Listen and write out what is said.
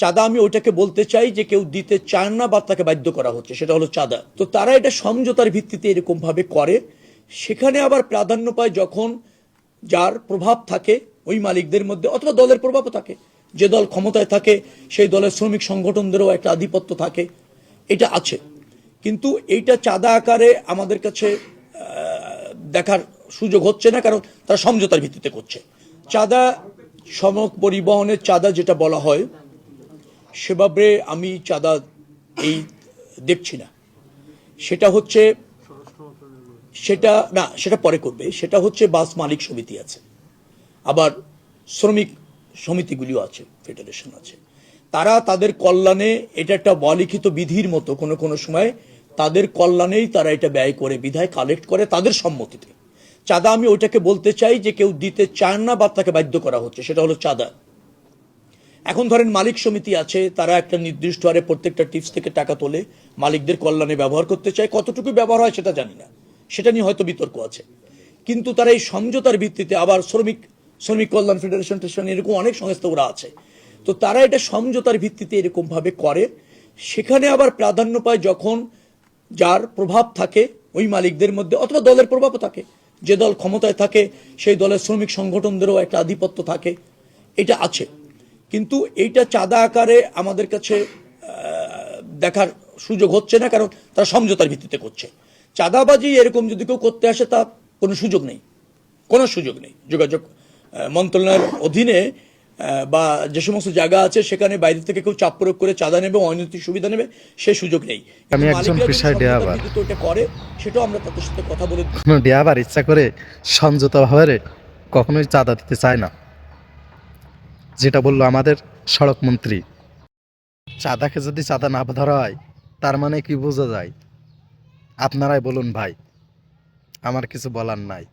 চাঁদা আমি ওইটাকে বলতে চাই যে কেউ দিতে চান না বা তাকে বাধ্য করা হচ্ছে, সেটা হলো চাঁদা। তো তারা এটা সমঝোতার ভিত্তিতে এরকম ভাবে করে। সেখানে আবার প্রাধান্য পায় যখন যার প্রভাব থাকে ওই মালিকদের মধ্যে, অথবা দলের প্রভাবও থাকে। যে দল ক্ষমতায় থাকে সেই দলের শ্রমিক সংগঠনদেরও একটা আধিপত্য থাকে, এটা আছে। কিন্তু এইটা চাঁদা আকারে আমাদের কাছে দেখার সুযোগ হচ্ছে না, কারণ তারা সমঝোতার ভিত্তিতে করছে। চাঁদা, সড়ক পরিবহনের চাঁদা যেটা বলা হয়, সেভাবে আমি চাঁদা এই দেখছি না। সেটা হচ্ছে, সেটা না, সেটা পরে করবে। সেটা হচ্ছে বাস মালিক সমিতি আছে, আবার শ্রমিক সমিতিগুলিও আছে, ফেডারেশন আছে। তারা তাদের কল্যাণে, এটা একটা অলিখিত বিধির মতো, কোনো কোনো সময় তাদের কল্যাণেই তারা এটা ব্যয় করে, বিধায় কালেক্ট করে তাদের সম্মতিতে। চাঁদা আমি ওইটাকে বলতে চাই যে কেউ দিতে চান না বা তাকে বাধ্য করা হচ্ছে, সেটা হলো চাঁদা। এখন ধরেন মালিক সমিতি আছে, তারা একটা নির্দিষ্ট হারে প্রত্যেকটা টিপস থেকে টাকা তোলে, মালিকদের কল্যাণে ব্যবহার করতে চায়। কতটুকু ব্যবহার হয় সেটা জানি না, সেটা নিয়ে হয়তো বিতর্ক আছে। কিন্তু তারা এই সমঝোতার ভিত্তিতে, আবার শ্রমিক কল্যাণ ফেডারেশন এরকম অনেক সংস্থা ওরা আছে, তো তারা এটা সমঝোতার ভিত্তিতে এরকম ভাবে করে। সেখানে আবার প্রাধান্য পায় যখন যার প্রভাব থাকে ওই মালিকদের মধ্যে, অথবা দলের প্রভাবও থাকে। যে দল ক্ষমতায় থাকে সেই দলের শ্রমিক সংগঠনদেরও একটা আধিপত্য থাকে, এটা আছে। কিন্তু এইটা চাঁদা আকারে আমাদের কাছে দেখার সুযোগ হচ্ছে না, কারণ তারা সমঝোতার ভিত্তিতে করছে। চাঁদাবাজি এরকম যদি কেউ করতে আসে, তা কোনো সুযোগ নেই, কোনো সুযোগ নেই। যোগাযোগ মন্ত্রণালয়ের অধীনে বা যে সমস্ত জায়গা আছে সেখানে বাইরে থেকে কেউ চাপ প্রয়োগ করে চাঁদা নেবে, অনৈতিক সুবিধা নেবে, সে সুযোগ নেই। আমি একজন পেশায় ড্রাইভার, ওটা করে, সেটাও আমরা তাদের সাথে কথা বলে। কোনো ড্রাইভার ইচ্ছা করে সমঝোতা ভাবে কখনোই চাঁদা দিতে চায় না, যেটা বললো আমাদের সড়ক মন্ত্রী। চাঁদাকে যদি চাঁদা না ধরা হয়, তার মানে কি বোঝা যায়? আপনারাই বলুন ভাই, আমার কিছু বলার নাই।